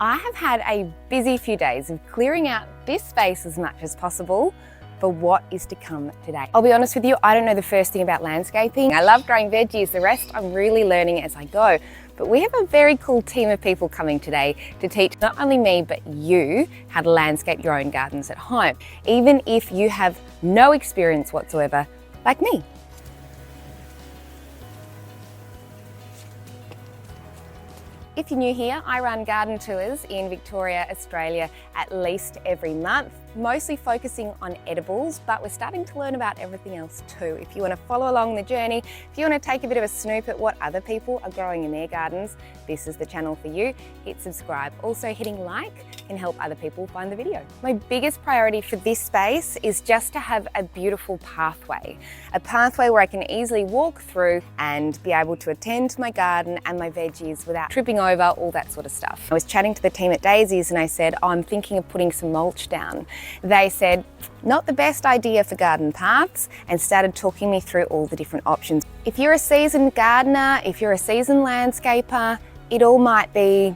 I have had a busy few days of clearing out this space as much as possible for what is to come today. I'll be honest with you, I don't know the first thing about landscaping. I love growing veggies, the rest I'm really learning as I go. But we have a very cool team of people coming today to teach not only me, but you how to landscape your own gardens at home, even if you have no experience whatsoever, like me. If you're new here, I run garden tours in Victoria, Australia at least every month, mostly focusing on edibles, but we're starting to learn about everything else too. If you want to follow along the journey, if you want to take a bit of a snoop at what other people are growing in their gardens, this is the channel for you. Hit subscribe. Also, hitting like can help other people find the video. My biggest priority for this space is just to have a beautiful pathway. A pathway where I can easily walk through and be able to attend to my garden and my veggies without tripping over, all that sort of stuff. I was chatting to the team at Daisy's and I said, I'm thinking of putting some mulch down. They said, not the best idea for garden paths, and started talking me through all the different options. If you're a seasoned gardener, if you're a seasoned landscaper, it all might be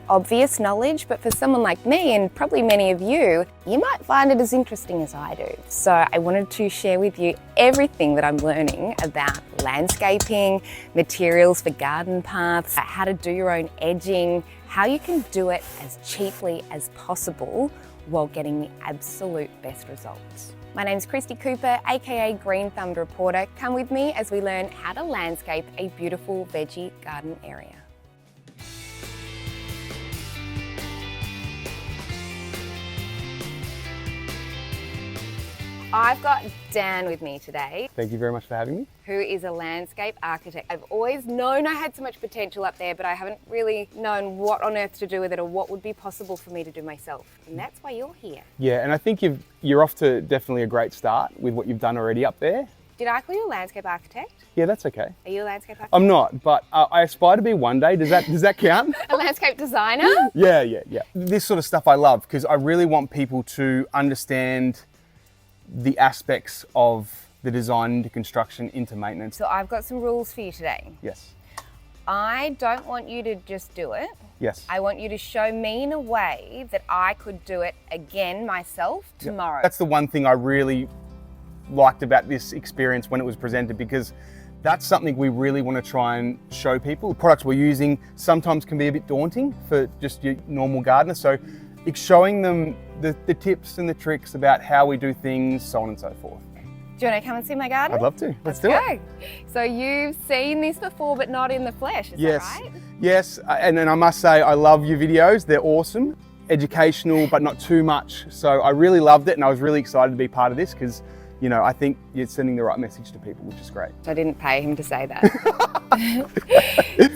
obvious knowledge, but for someone like me and probably many of you, you might find it as interesting as I do. So I wanted to share with you everything that I'm learning about landscaping, materials for garden paths, how to do your own edging, how you can do it as cheaply as possible while getting the absolute best results. My name's Christy Cooper, aka Green Thumbed Reporter. Come with me as we learn how to landscape a beautiful veggie garden area. I've got Dan with me today. Thank you very much for having me. Who is a landscape architect. I've always known I had so much potential up there, but I haven't really known what on earth to do with it or what would be possible for me to do myself. And that's why you're here. Yeah, and I think you're off to definitely a great start with what you've done already up there. Did I call you a landscape architect? Yeah, that's okay. Are you a landscape architect? I'm not, but I aspire to be one day. Does that count? A landscape designer? Yeah. This sort of stuff I love because I really want people to understand the aspects of the design into construction into maintenance. So I've got some rules for you today. Yes. I don't want you to just do it. Yes. I want you to show me in a way that I could do it again myself tomorrow. That's the one thing I really liked about this experience when it was presented, because that's something we really want to try and show people. The products we're using sometimes can be a bit daunting for just your normal gardener. So it's showing them the tips and the tricks about how we do things, so on and so forth. Do you want to come and see my garden? I'd love to. Let's do it. So you've seen this before, but not in the flesh, is that right? Yes, and I must say I love your videos. They're awesome, educational, but not too much. So I really loved it, and I was really excited to be part of this because, you know, I think you're sending the right message to people, which is great. I didn't pay him to say that.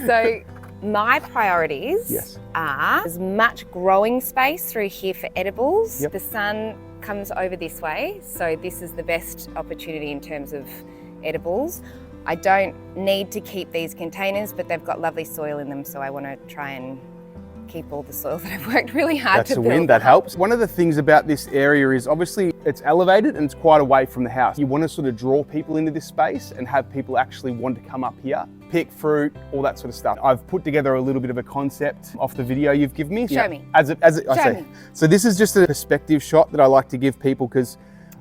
So my priorities are as much growing space through here for edibles. The sun comes over this way, so this is the best opportunity in terms of edibles. I don't need to keep these containers, but they've got lovely soil in them, so I want to try and keep all the soil that I've worked really hard to build. That's a win, that helps. One of the things about this area is obviously it's elevated and it's quite away from the house. You want to sort of draw people into this space and have people actually want to come up here, pick fruit, all that sort of stuff. I've put together a little bit of a concept off the video you've given me. Show me. Show me. So this is just a perspective shot that I like to give people because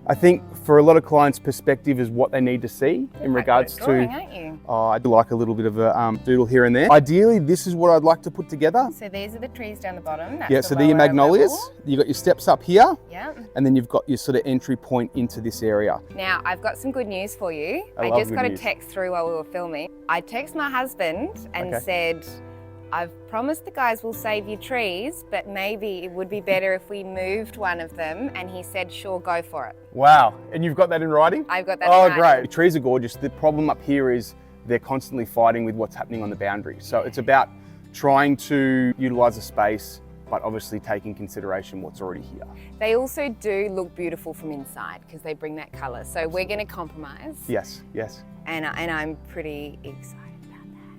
I think for a lot of clients, perspective is what they need to see in regards to. Aren't you? I do like a little bit of a doodle here and there. Ideally, this is what I'd like to put together. So these are the trees down the bottom. That's yeah, so they're your magnolias. You've got your steps up here. Yeah. And then you've got your sort of entry point into this area. Now, I've got some good news for you. I just got a text through while we were filming. I texted my husband and said, I've promised the guys we'll save you trees, but maybe it would be better if we moved one of them. And he said, sure, go for it. Wow. And you've got that in writing? I've got that in writing. Oh, great. The trees are gorgeous. The problem up here is they're constantly fighting with what's happening on the boundary. So it's about trying to utilize the space, but obviously taking consideration what's already here. They also do look beautiful from inside because they bring that color. So we're going to compromise. Yes. And I'm pretty excited.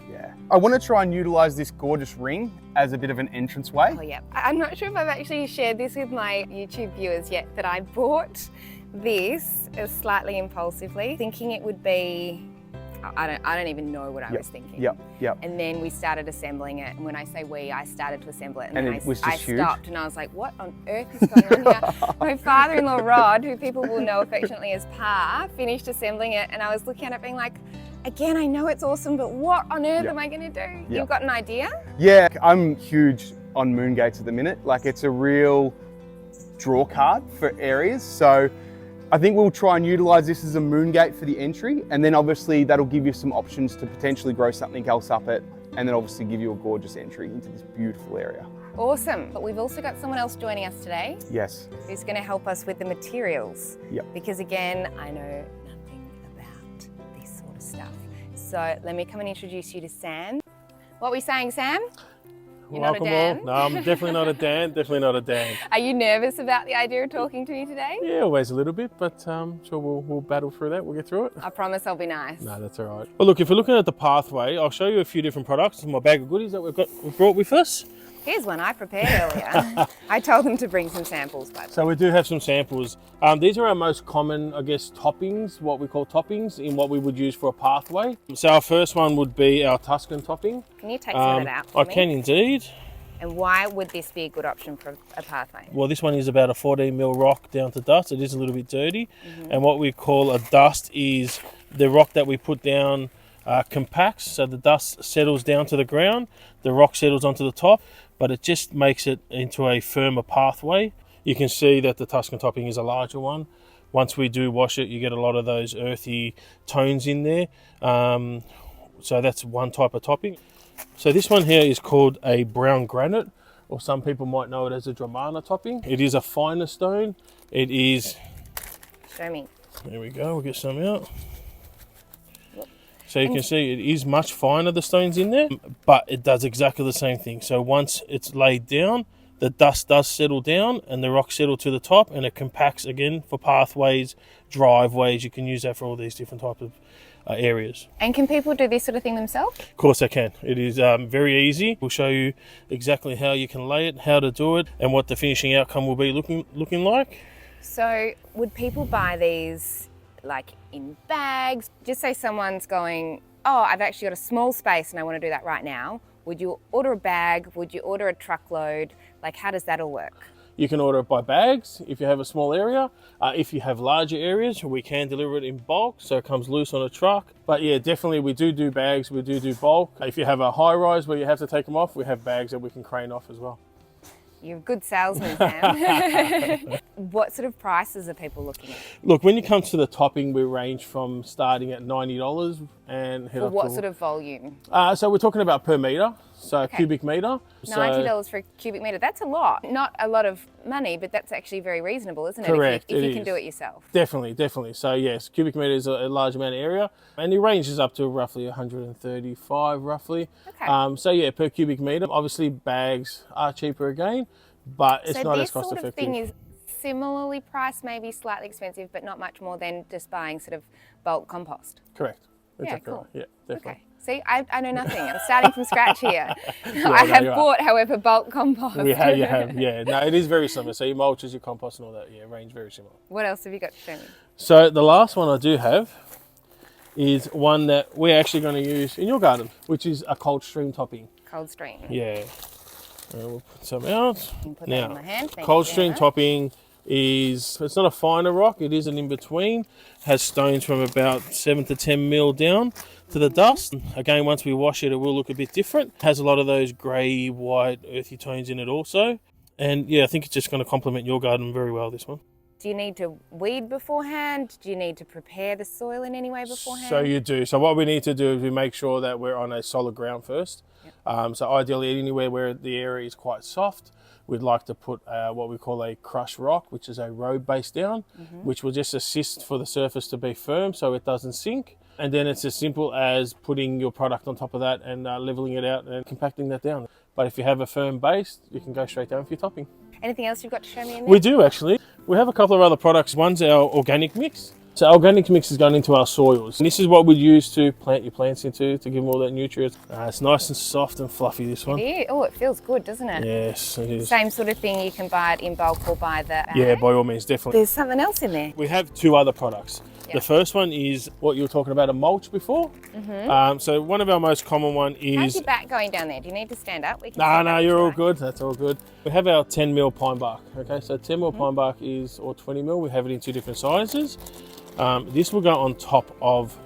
Yeah. I want to try and utilize this gorgeous ring as a bit of an entranceway. Oh yeah. I'm not sure if I've actually shared this with my YouTube viewers yet, but I bought this slightly impulsively, thinking it would be I don't even know what I was thinking. Yep. And then we started assembling it. And when I say we, I started to assemble it. And then it was just I huge. stopped and I was like, what on earth is going on here? My father-in-law, Rod, who people will know affectionately as Pa, finished assembling it. And I was looking at it being like, again, I know it's awesome, but what on earth am I going to do? You've got an idea? Yeah, I'm huge on moon gates at the minute. Like, it's a real draw card for areas. So I think we'll try and utilize this as a moon gate for the entry, and then obviously that'll give you some options to potentially grow something else up it, and then obviously give you a gorgeous entry into this beautiful area. Awesome. But we've also got someone else joining us today. Yes. Who's going to help us with the materials. Yep. Because again, I know nothing about this sort of stuff. So let me come and introduce you to Sam. What were we saying, Sam? You're Welcome not a Dan? all. No, I'm definitely not a Dan. Definitely not a Dan. Are you nervous about the idea of talking to me today? Yeah, always a little bit, but sure we'll battle through that. We'll get through it. I promise I'll be nice. No, that's all right. Well, look, if we're looking at the pathway, I'll show you a few different products in my bag of goodies that we've brought with us. Here's one I prepared earlier. I told them to bring some samples, but So we do have some samples. These are our most common, I guess, toppings, what we call toppings, in what we would use for a pathway. So our first one would be our Tusken topping. Can you take some of that out for me? I can indeed. And why would this be a good option for a pathway? Well, this one is about a 14mm rock down to dust. It is a little bit dirty. And what we call a dust is the rock that we put down compacts, so the dust settles down to the ground, the rock settles onto the top, but it just makes it into a firmer pathway. You can see that the Tusken topping is a larger one. Once we do wash it, you get a lot of those earthy tones in there. So that's one type of topping. So this one here is called a brown granite, or some people might know it as a Dramana topping. It is a finer stone. It is... Show me. There we go, we'll get some out. So you can see it is much finer, the stones in there, but it does exactly the same thing. So once it's laid down, the dust does settle down and the rocks settle to the top, and it compacts again for pathways, driveways. You can use that for all these different types of areas. And can people do this sort of thing themselves? Of course they can. It is very easy. We'll show you exactly how you can lay it, how to do it, and what the finishing outcome will be looking like. So would people buy these like in bags? Just say someone's going, oh, I've actually got a small space and I want to do that right now. Would you order a bag? Would you order a truckload? Like, how does that all work? You can order it by bags if you have a small area. If you have larger areas, we can deliver it in bulk, so it comes loose on a truck. But yeah, definitely we do bags, we do bulk. If you have a high rise where you have to take them off, we have bags that we can crane off as well. You're a good salesman, Sam. What sort of prices are people looking at? Look, when it comes to the topping, we range from starting at $90 and head For up what to... sort of volume? So we're talking about per metre, so Okay. cubic metre. $90 for a cubic metre. That's a lot. Not a lot of money, but that's actually very reasonable, isn't it? Correct, If you it can is. do it yourself. Definitely. So yes, cubic metre is a large amount of area, and it ranges up to roughly 135, roughly. Okay. So yeah, per cubic metre. Obviously, bags are cheaper again, but it's So not this as cost sort of effective. thing is similarly priced, maybe slightly expensive, but not much more than just buying sort of bulk compost. Correct. Yeah, Exactly cool. right. Yeah, definitely. Okay. See, I know nothing. I'm starting from scratch here. I no, have you are. bought, however, bulk compost. You have, yeah. No, it is very similar. So your mulches, your compost, and all that, yeah, range very similar. What else have you got to show me? So the last one I do have is one that we're actually going to use in your garden, which is a cold stream topping. Cold stream. Yeah. We'll put some out. You can put that in my hand. Thank cold you stream very much. topping is, it's not a finer rock, it is an in-between. Has stones from about 7 to 10 mil down to the dust. Again, once we wash it, it will look a bit different. Has a lot of those grey, white, earthy tones in it also. And yeah, I think it's just going to complement your garden very well, this one. Do you need to weed beforehand? Do you need to prepare the soil in any way beforehand? So you do. So what we need to do is we make sure that we're on a solid ground first. So ideally anywhere where the area is quite soft, we'd like to put what we call a crushed rock, which is a road base down, which will just assist for the surface to be firm so it doesn't sink. And then it's as simple as putting your product on top of that and leveling it out and compacting that down. But if you have a firm base, you can go straight down for your topping. Anything else you've got to show me in there? We do actually. We have a couple of other products. One's our organic mix. So organic mix is going into our soils. And this is what we'd use to plant your plants into, to give them all that nutrients. It's nice and soft and fluffy, this one. It is. Oh, it feels good, doesn't it? Yes, it is. Same sort of thing, you can buy it in bulk or buy the bag. Yeah, by all means, definitely. There's something else in there. We have two other products. The first one is what you were talking about, a mulch before. So one of our most common one is... How's your back going down there? Do you need to stand up? We can No, you're all good. That's all good. We have our 10 mil pine bark. Okay, so 10 mil pine bark is, or 20 mil. We have it in 2 different sizes. This will go on top of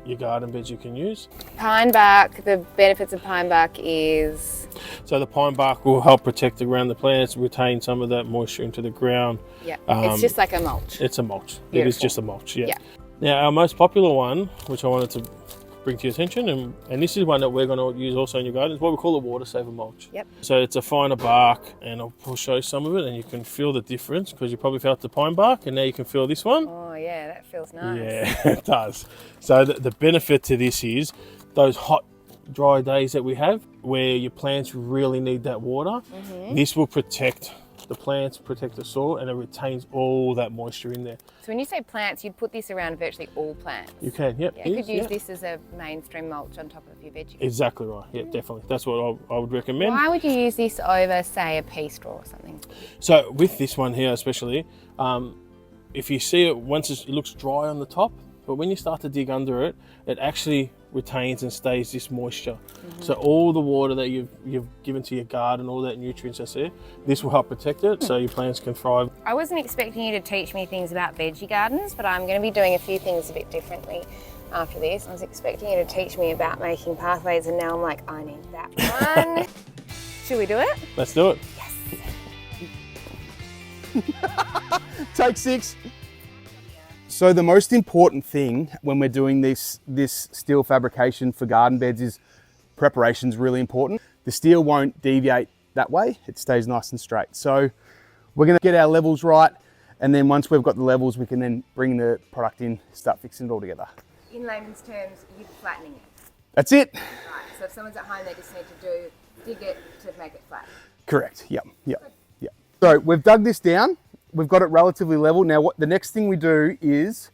your garden beds you can use. Pine bark, the benefits of pine bark is? So the pine bark will help protect the ground, the plants, retain some of that moisture into the ground. Yeah, it's just like a mulch. It's a mulch. Beautiful. It is just a mulch, yeah. Yeah. Now our most popular one, which I wanted to bring to your attention, and this is one that we're going to use also in your garden, is what we call a water saver mulch. Yep. So it's a finer bark, and I'll show you some of it, and you can feel the difference because you probably felt the pine bark, and now you can feel this one. Oh yeah, that feels nice. Yeah, it does. So the benefit to this is those hot, dry days that we have where your plants really need that water. This will protect the plants, protect the soil, and it retains all that moisture in there. So when you say plants, you'd put this around virtually all plants? You can, yep. Yeah, you could use this as a mainstream mulch on top of your veggies. Exactly right, yeah, definitely. That's what I would recommend. Why would you use this over, say, a pea straw or something? So with this one here especially, if you see it, once it looks dry on the top, but when you start to dig under it, it actually retains and stays this moisture. So all the water that you've given to your garden, all that nutrients that's there, this will help protect it so your plants can thrive. I wasn't expecting you to teach me things about veggie gardens, but I'm going to be doing a few things a bit differently after this. I was expecting you to teach me about making pathways, and now I'm like, I need that one. Should we do it? Let's do it. Yes. Take 6. So the most important thing when we're doing this steel fabrication for garden beds is preparation is really important. The steel won't deviate that way, it stays nice and straight. So we're going to get our levels right, and then once we've got the levels, we can then bring the product in, start fixing it all together. In layman's terms, you're flattening it. That's it. Right, so if someone's at home, they just need to dig it to make it flat. Correct, yep. So we've dug this down. We've got it relatively level. Now, the next thing we do is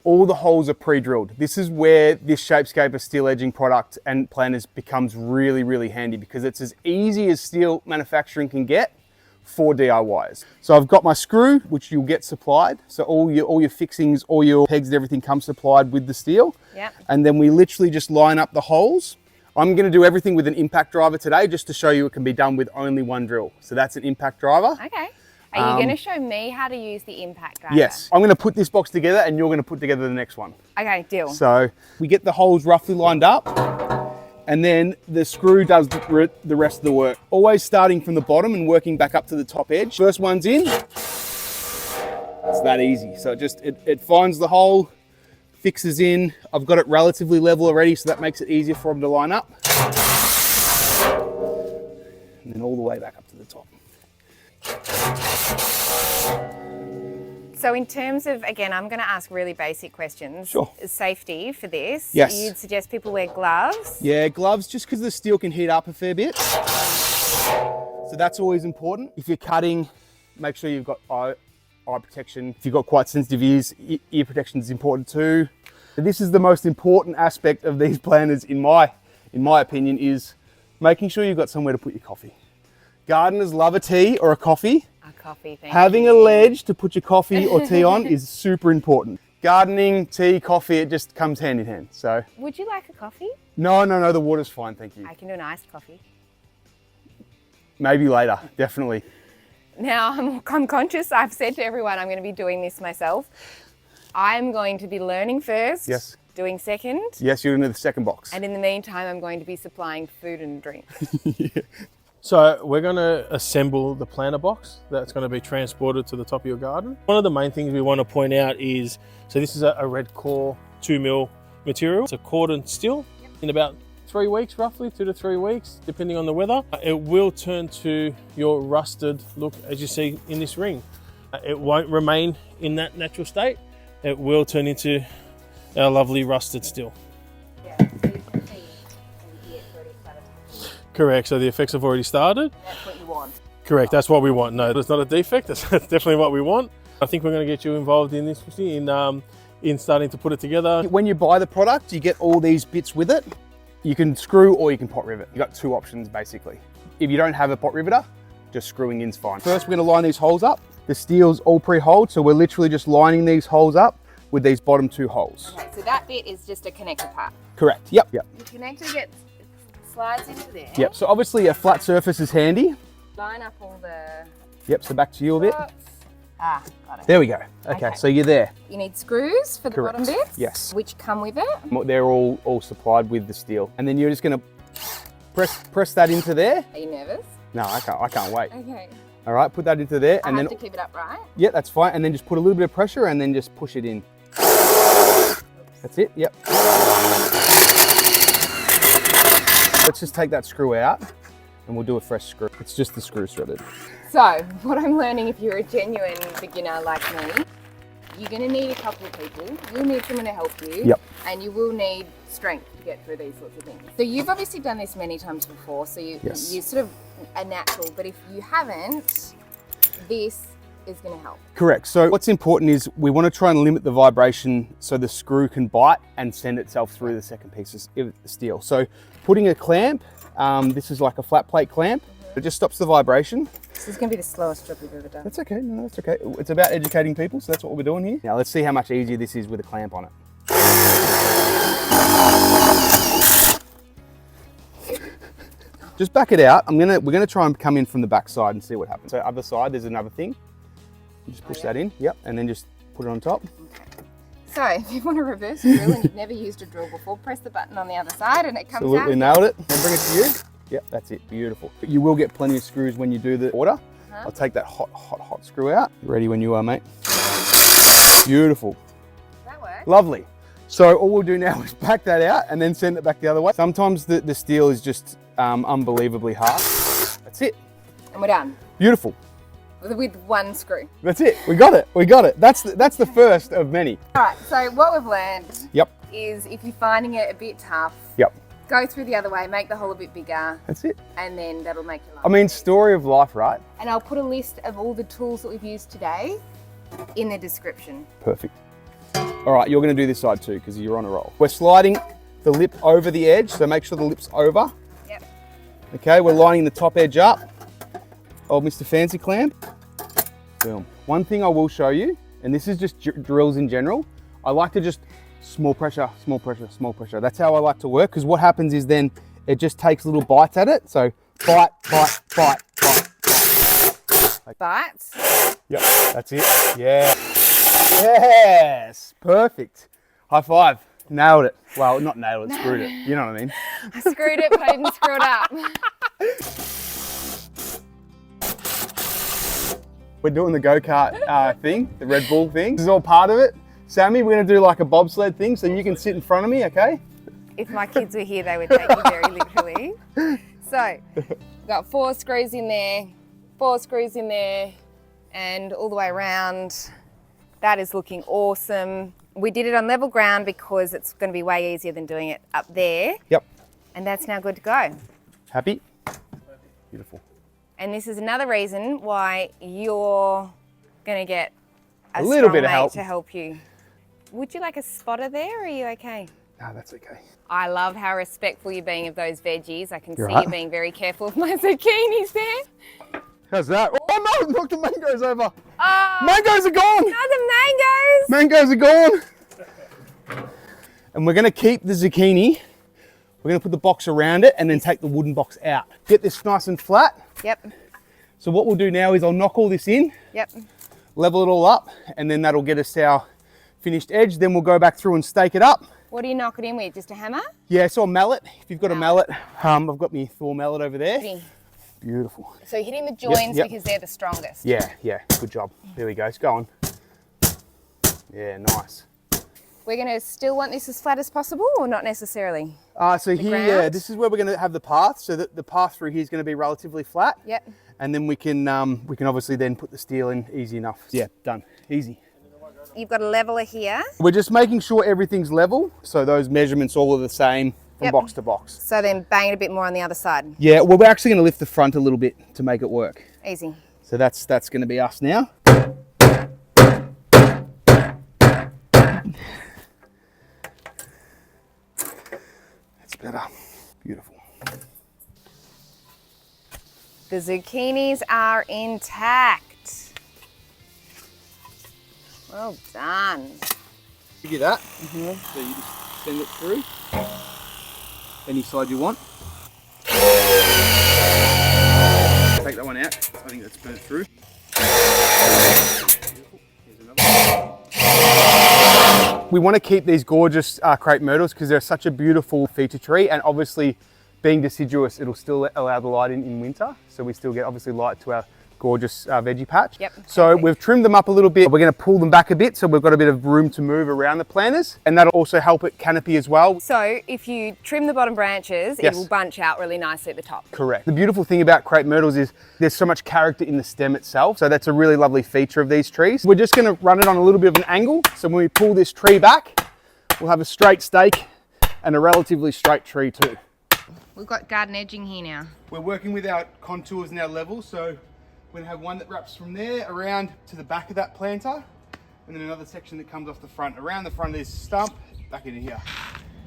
all the holes are pre-drilled. This is where this Shapescaper Steel Edging product and planters becomes really, really handy because it's as easy as steel manufacturing can get for DIYs. So I've got my screw, which you'll get supplied. So all your fixings, all your pegs and everything comes supplied with the steel. Yep. And then we literally just line up the holes. I'm going to do everything with an impact driver today just to show you it can be done with only one drill. So that's an impact driver. Okay. Are you going to show me how to use the impact driver? Yes. I'm going to put this box together and you're going to put together the next one. Okay, deal. So we get the holes roughly lined up and then the screw does the rest of the work. Always starting from the bottom and working back up to the top edge. First one's in. It's that easy. So it finds the hole, fixes in. I've got it relatively level already, so that makes it easier for them to line up. And then all the way back up to the top. So in terms of, again, I'm going to ask really basic questions. Sure. Safety for this. Yes. You'd suggest people wear gloves? Yeah, gloves, just because the steel can heat up a fair bit. So that's always important. If you're cutting, make sure you've got eye protection. If you've got quite sensitive ears, ear protection is important too. This is the most important aspect of these planters, in my opinion, is making sure you've got somewhere to put your coffee. Gardeners love a tea or a coffee. A coffee, thank Having you. a ledge to put your coffee or tea on is super important. Gardening, tea, coffee, it just comes hand in hand. So. Would you like a coffee? No, the water's fine, thank you. I can do an iced coffee. Maybe later, definitely. Now, I'm conscious, I've said to everyone I'm going to be doing this myself. I'm going to be learning first. Yes. Doing second. Yes, you're in the second box. And in the meantime, I'm going to be supplying food and drink. Yeah. So we're going to assemble the planter box that's going to be transported to the top of your garden. One of the main things we want to point out is, so this is a red core 2 mil material. It's a Corten Steel. In about 3 weeks, roughly 2 to 3 weeks, depending on the weather, it will turn to your rusted look as you see in this ring. It won't remain in that natural state. It will turn into our lovely rusted steel. Yeah, so you can see it's already started. Correct, so the effects have already started. That's what you want. Correct, that's what we want. No, it's not a defect, that's definitely what we want. I think we're going to get you involved in this, in starting to put it together. When you buy the product, you get all these bits with it. You can screw or you can pot rivet. You've got 2 options basically. If you don't have a pot riveter, just screwing in's fine. First, we're going to line these holes up. The steel's all pre-holed, so we're literally just lining these holes up with these bottom 2 holes. Okay, so that bit is just a connector part. Correct, yep. The connector slides into there. Yep, so obviously a flat surface is handy. Line up all the... Yep, so back to you a bit. Ah, got it. There we go. Okay, so you're there. You need screws for the Correct. bottom bits. Yes. Which come with it. They're all supplied with the steel. And then you're just gonna press that into there. Are you nervous? No, I can't wait. Okay. All right, put that into there. I and have then to keep it upright. Yeah, that's fine. And then just put a little bit of pressure and then just push it in. That's it, yep. Let's just take that screw out and we'll do a fresh screw. It's just the screw threaded. So, what I'm learning, if you're a genuine beginner like me, you're going to need a couple of people. You'll need someone to help you. Yep. And you will need strength to get through these sorts of things. So you've obviously done this many times before, so you sort of are natural. But if you haven't, this is going to help. Correct. So what's important is we want to try and limit the vibration so the screw can bite and send itself through the second piece of steel. So putting a clamp, this is like a flat plate clamp. It just stops the vibration. This is going to be the slowest job we've ever done. That's okay, no, that's okay. It's about educating people, so that's what we're doing here. Now let's see how much easier this is with a clamp on it. Just back it out. We're gonna try and come in from the back side and see what happens. So other side, there's another thing. You just push that in, yep, and then just put it on top. Okay. So if you want to reverse a drill and you've never used a drill before, press the button on the other side and it comes out. Absolutely nailed it. Then bring it to you. Yep, that's it, beautiful. But you will get plenty of screws when you do the order. I'll take that hot screw out. Ready when you are, mate. Beautiful. That works. Lovely. So all we'll do now is back that out and then send it back the other way. Sometimes the steel is just unbelievably hard. That's it. And we're done. Beautiful. With one screw. That's it. We got it. We got it. That's the first of many. All right. So what we've learned Yep. is if you're finding it a bit tough, Yep. go through the other way, make the hole a bit bigger. That's it. And then that'll make your life. I mean, story of life, right? And I'll put a list of all the tools that we've used today in the description. Perfect. All right, you're going to do this side too because you're on a roll. We're sliding the lip over the edge, so make sure the lip's over. Yep. Okay, we're lining the top edge up. Old Mr. Fancy Clamp. Boom. One thing I will show you, and this is just drills in general, I like to just small pressure, small pressure, small pressure. That's how I like to work because what happens is then it just takes little bites at it. So bite, bite, bite, bite, bite. Bites. Yep, that's it. Yeah. Yes, perfect. High five. Nailed it. Well, not nailed it, screwed it. You know what I mean? I screwed it, but I didn't screw it up. We're doing the go-kart thing, the Red Bull thing. This is all part of it. Sammy, we're gonna do like a bobsled thing so you can sit in front of me, okay? If my kids were here, they would take you very literally. So, we've got 4 screws in there, 4 screws in there, and all the way around. That is looking awesome. We did it on level ground because it's going to be way easier than doing it up there. Yep. And that's now good to go. Happy? Beautiful. And this is another reason why you're going to get a little strong bit of mate help to help you. Would you like a spotter there, or are you okay? No, that's okay. I love how respectful you're being of those veggies. I can see right. you being very careful of my zucchinis there. How's that? Oh no, knocked the mangoes over. Oh, Mangoes are gone. not the mangoes. Mangoes are gone. And we're gonna keep the zucchini. We're gonna put the box around it and then take the wooden box out. Get this nice and flat. Yep. So what we'll do now is I'll knock all this in, Yep. level it all up, and then that'll get us our finished edge. Then we'll go back through and stake it up. What do you knock it in with? Just a hammer? Yeah, so a mallet. If you've got a mallet, I've got my Thor mallet over there. Pretty. Beautiful. So hitting the joints yep. because they're the strongest. Yeah, good job. There we go, it's going. Yeah, nice. We're going to still want this as flat as possible, or not necessarily? So here, ground? this is where we're going to have the path. So the path through here is going to be relatively flat. Yep. And then we can obviously then put the steel in easy enough. Yeah, done, easy. You've got a leveler here. We're just making sure everything's level. So those measurements all are the same from Yep. box to box. So then bang it a bit more on the other side. Yeah, well, we're actually going to lift the front a little bit to make it work. Easy. So that's going to be us now. That's better. Beautiful. The zucchinis are intact. Well done. Give you that. So you just send it through any side you want. Take that one out. I think that's burnt through. Here's another one. We want to keep these gorgeous crepe myrtles because they're such a beautiful feature tree, and obviously being deciduous, it'll still allow the light in winter. So we still get obviously light to our gorgeous veggie patch. Yep. So Perfect. we've trimmed them up a little bit. We're going to pull them back a bit so we've got a bit of room to move around the planters, and that'll also help it canopy as well. So if you trim the bottom branches, Yes. it will bunch out really nicely at the top. Correct. The beautiful thing about crepe myrtles is there's so much character in the stem itself. So that's a really lovely feature of these trees. We're just going to run it on a little bit of an angle. So when we pull this tree back, we'll have a straight stake and a relatively straight tree too. We've got garden edging here now. We're working with our contours and our levels. So we're going to have one that wraps from there around to the back of that planter, and then another section that comes off the front. Around the front of this stump, back into here.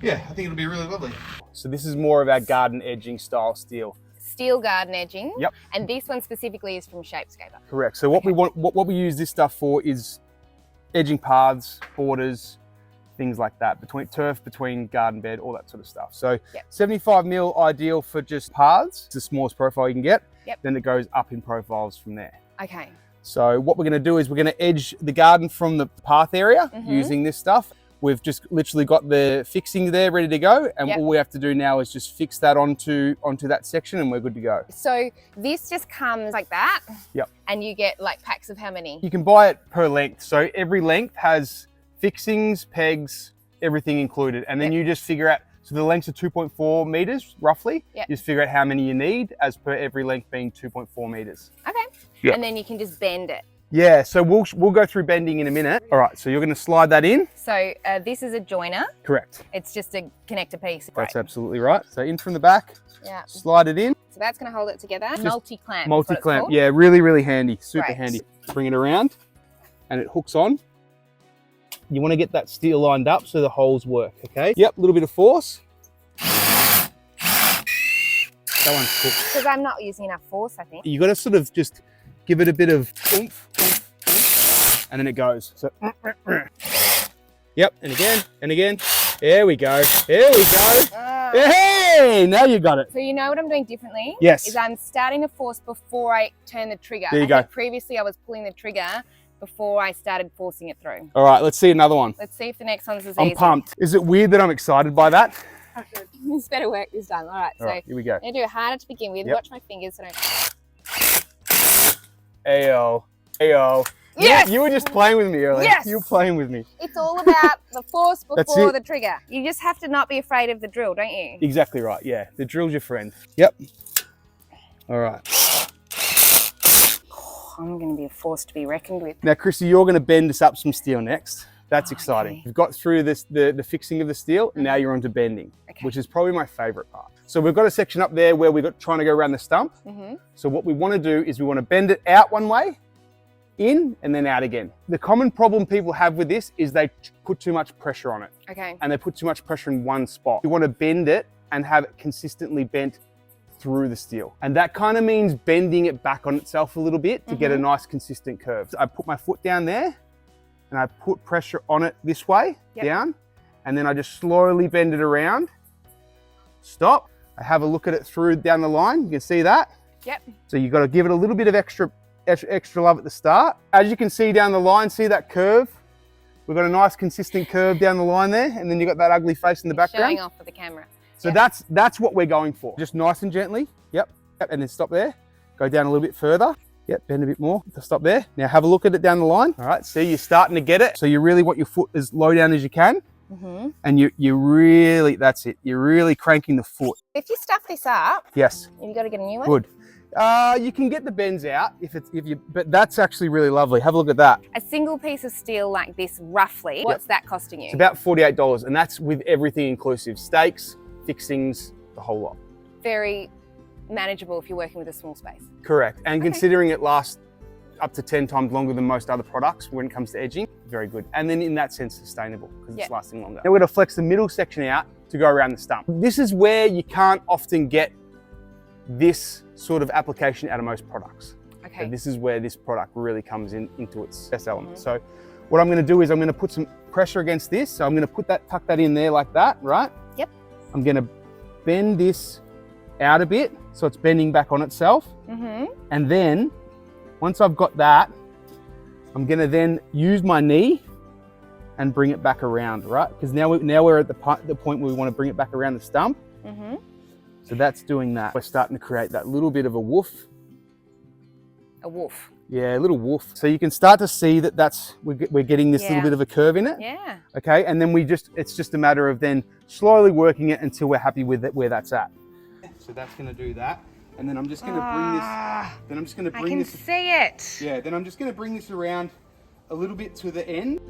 Yeah, I think it'll be really lovely. So this is more of our garden edging style steel. Steel garden edging. Yep. And this one specifically is from Shapescaper. Correct. So what we want, what we use this stuff for is edging paths, borders, things like that, between turf, between garden bed, all that sort of stuff. So Yep. 75 mil ideal for just paths. It's the smallest profile you can get. Yep. Then it goes up in profiles from there. Okay. So what we're going to do is we're going to edge the garden from the path area using this stuff. We've just literally got the fixing there ready to go, and Yep. all we have to do now is just fix that onto that section, and we're good to go. So this just comes like that. Yep. And you get like packs of how many? You can buy it per length. So every length has fixings, pegs, everything included. And then Yep. you just figure out, so the lengths are 2.4 meters roughly. Yep. You just figure out how many you need as per every length being 2.4 meters. Okay. Yep. And then you can just bend it. Yeah, so we'll go through bending in a minute. All right, so you're going to slide that in. So this is a joiner. Correct. It's just a connector piece. That's absolutely right. So in from the back, Yeah. slide it in. So that's going to hold it together. Multi-clamp. is what it's Multi-clamp, called. yeah, really, really handy, super Great. handy. Bring it around and it hooks on. You want to get that steel lined up so the holes work, okay? Yep, a little bit of force. That one's cooked. Because I'm not using enough force, I think. You got to sort of just give it a bit of oomph, and then it goes. So, yep, and again, and again. There we go, there we go. Hey, now you got it. So you know what I'm doing differently? Yes. Is I'm starting to force before I turn the trigger. There you I go. think previously I was pulling the trigger before I started forcing it through. All right, let's see another one. Let's see if the next one's as I'm easy. pumped. Is it weird that I'm excited by that? This better work this time. All right, All right, here we go. I'm going to do it harder to begin with. Yep. Watch my fingers. So don't... Ayo, ayo. Yes! You were just playing with me earlier. Yes! You were playing with me. It's all about the force That's before it. the trigger. You just have to not be afraid of the drill, don't you? Exactly right, yeah. The drill's your friend. Yep. All right. I'm going to be a force to be reckoned with. Now, Chrissy, you're going to bend us up some steel next. That's exciting. okay. You've got through this, the fixing of the steel, and now you're onto bending, Okay. which is probably my favorite part. So we've got a section up there where we're trying to go around the stump. Mm-hmm. So what we want to do is we want to bend it out one way, in, and then out again. The common problem people have with this is they put too much pressure on it, Okay. and they put too much pressure in one spot. You want to bend it and have it consistently bent through the steel. And that kind of means bending it back on itself a little bit to get a nice consistent curve. So I put my foot down there and I put pressure on it this way, Yep. down, and then I just slowly bend it around. Stop. I have a look at it through down the line. You can see that. Yep. So you've got to give it a little bit of extra love at the start. As you can see down the line, see that curve? We've got a nice consistent curve down the line there, and then you've got that ugly face in the background. Showing off for the camera. So Yep. that's what we're going for. Just nice and gently. Yep. And then stop there. Go down a little bit further. Yep, bend a bit more. Stop there. Now have a look at it down the line. All right, see, you're starting to get it. So you really want your foot as low down as you can. Mm-hmm. And you really, that's it. You're really cranking the foot. If you stuff this up, Yes, you've got to get a new one. good. You can get the bends out but that's actually really lovely. Have a look at that. A single piece of steel like this, roughly, what's that costing you? It's about $48, and that's with everything inclusive. Stakes, fixings, the whole lot. Very manageable if you're working with a small space. Correct. And Okay. considering it lasts up to 10 times longer than most other products when it comes to edging, very good. And then in that sense, sustainable because Yeah. it's lasting longer. Now we're going to flex the middle section out to go around the stump. This is where you can't often get this sort of application out of most products. Okay. So this is where this product really comes into its best element. So what I'm going to do is I'm going to put some pressure against this. So I'm gonna tuck that in there like that, right? Yep. I'm gonna bend this out a bit so it's bending back on itself. And then once I've got that, I'm gonna then use my knee and bring it back around, right? Because now we're at the point where we want to bring it back around the stump. So that's doing that. We're starting to create that little bit of a woof. A woof. Yeah, a little woof. So you can start to see that we're getting this little bit of a curve in it. Yeah. Okay, and then it's just a matter of then slowly working it until we're happy with it, where that's at. So that's going to do that. And then I'm just going to bring this, then I'm just going to bring this. I can see it. Yeah, then I'm just going to bring this around a little bit to the end.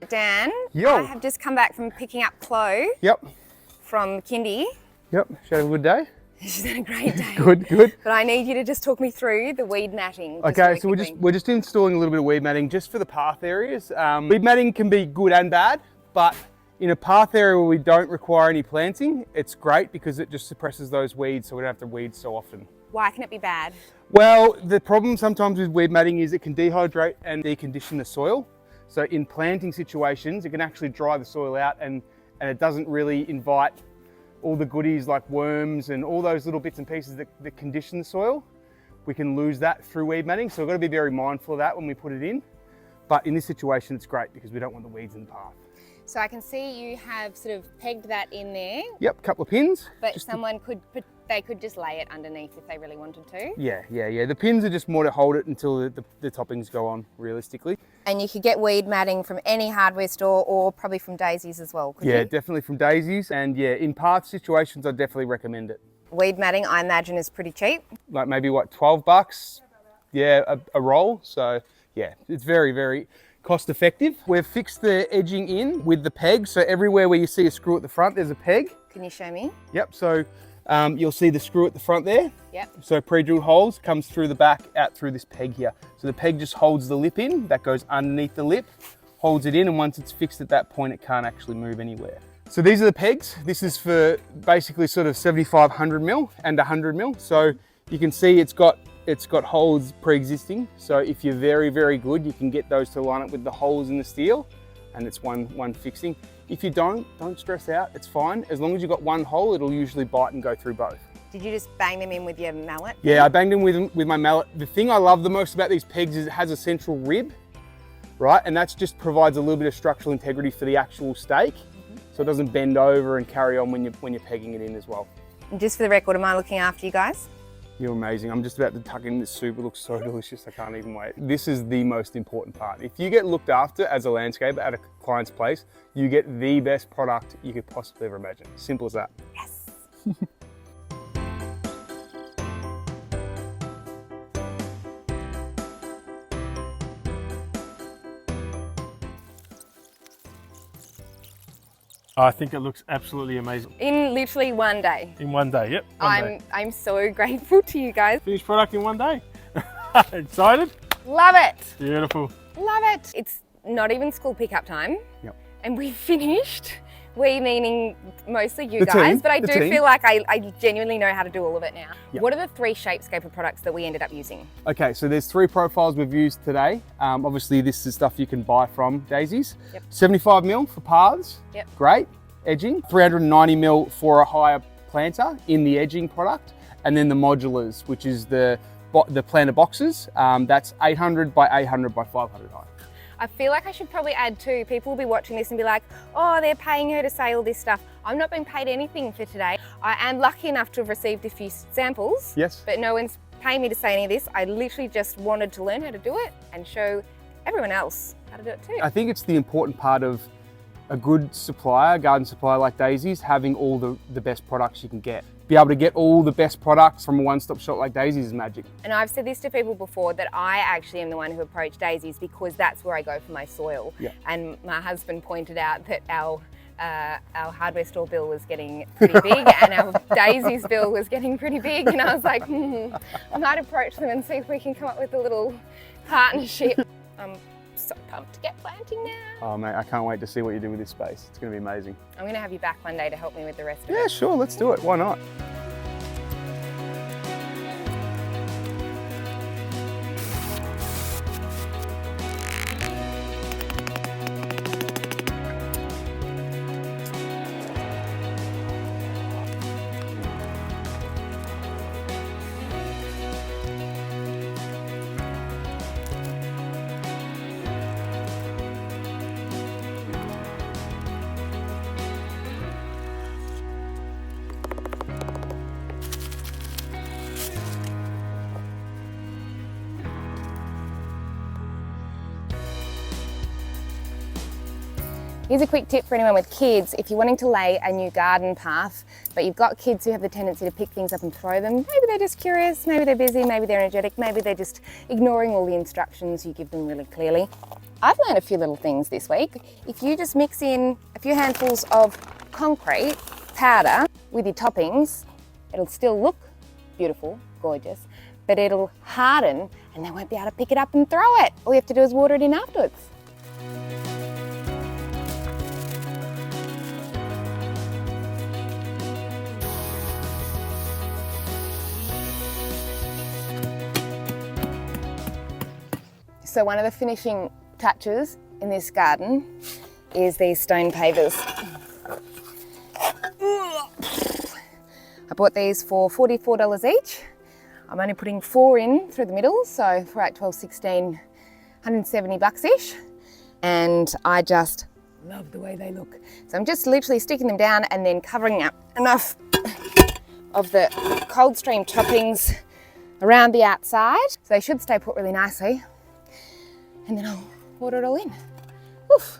Dan, Yo. I have just come back from picking up Chloe Yep. from kindy. Yep. She had a good day. She's had a great day. Good. But I need you to just talk me through the weed matting. Okay, so we're just installing a little bit of weed matting just for the path areas. Weed matting can be good and bad, but in a path area where we don't require any planting, it's great because it just suppresses those weeds, so we don't have to weed so often. Why can it be bad? Well, the problem sometimes with weed matting is it can dehydrate and decondition the soil. So in planting situations, it can actually dry the soil out and it doesn't really invite all the goodies like worms and all those little bits and pieces that condition the soil. We can lose that through weed matting. So we've got to be very mindful of that when we put it in. But in this situation, it's great because we don't want the weeds in the path. So I can see you have sort of pegged that in there. Yep, couple of pins. But someone could just lay it underneath if they really wanted to. Yeah. The pins are just more to hold it until the toppings go on, realistically. And you could get weed matting from any hardware store or probably from Daisy's as well, Yeah, definitely from Daisy's. And yeah, in path situations, I definitely recommend it. Weed matting, I imagine, is pretty cheap. Like maybe what, $12? Yeah, a roll. So yeah, it's very, very cost effective. We've fixed the edging in with the peg. So everywhere where you see a screw at the front, there's a peg. Can you show me? Yep, so you'll see the screw at the front there. Yep. So pre-drilled holes comes through the back out through this peg here. So the peg just holds the lip in, that goes underneath the lip, holds it in, and once it's fixed at that point, it can't actually move anywhere. So these are the pegs. This is for basically sort of 7500 mil and 100 mil. So you can see it's got holes pre-existing. So if you're very, very good, you can get those to line up with the holes in the steel, and it's one fixing. If you don't stress out, it's fine. As long as you've got one hole, it'll usually bite and go through both. Did you just bang them in with your mallet? Yeah, I banged them with my mallet. The thing I love the most about these pegs is it has a central rib, right? And that just provides a little bit of structural integrity for the actual stake. So it doesn't bend over and carry on when you're pegging it in as well. And just for the record, am I looking after you guys? You're amazing. I'm just about to tuck in this soup. It looks so delicious. I can't even wait. This is the most important part. If you get looked after as a landscaper at a client's place, you get the best product you could possibly ever imagine. Simple as that. Yes. I think it looks absolutely amazing. In literally one day. In one day, yep. One day. I'm so grateful to you guys. Finished product in one day. Excited? Love it. Beautiful. Love it. It's not even school pickup time. Yep. And we've finished. We meaning mostly you The guys, team, but I the do team. feel like I genuinely know how to do all of it now. Yep. What are the 3 Shapescaper products that we ended up using? Okay, so there's 3 profiles we've used today. Obviously this is stuff you can buy from Daisy's. Yep. 75 mil for paths. Yep. Great. Edging. 390 mil for a higher planter in the edging product. And then the modulars, which is the planter boxes. That's 800 by 800 by 500 high. I feel like I should probably add too. People will be watching this and be like, oh, they're paying her to say all this stuff. I'm not being paid anything for today. I am lucky enough to have received a few samples. Yes. But no one's paying me to say any of this. I literally just wanted to learn how to do it and show everyone else how to do it too. I think it's the important part of a good supplier, garden supplier like Daisy's, having all the best products you can get. Be able to get all the best products from a one-stop shop like Daisy's is magic. And I've said this to people before, that I actually am the one who approached Daisy's because that's where I go for my soil. Yeah. And my husband pointed out that our hardware store bill was getting pretty big and our Daisy's bill was getting pretty big, and I was like, I might approach them and see if we can come up with a little partnership. I'm so pumped to get planting now. Oh mate, I can't wait to see what you do with this space. It's going to be amazing. I'm going to have you back one day to help me with the rest of it. Yeah, sure, let's do it. Why not? Here's a quick tip for anyone with kids. If you're wanting to lay a new garden path, but you've got kids who have the tendency to pick things up and throw them, maybe they're just curious, maybe they're busy, maybe they're energetic, maybe they're just ignoring all the instructions you give them really clearly. I've learned a few little things this week. If you just mix in a few handfuls of concrete powder with your toppings, it'll still look beautiful, gorgeous, but it'll harden and they won't be able to pick it up and throw it. All you have to do is water it in afterwards. So one of the finishing touches in this garden is these stone pavers. I bought these for $44 each. I'm only putting 4 in through the middle, so 4, 8, 12, 16, $170-ish. And I just love the way they look. So I'm just literally sticking them down and then covering up enough of the Coldstream toppings around the outside. So they should stay put really nicely. And then I'll water it all in. Oof.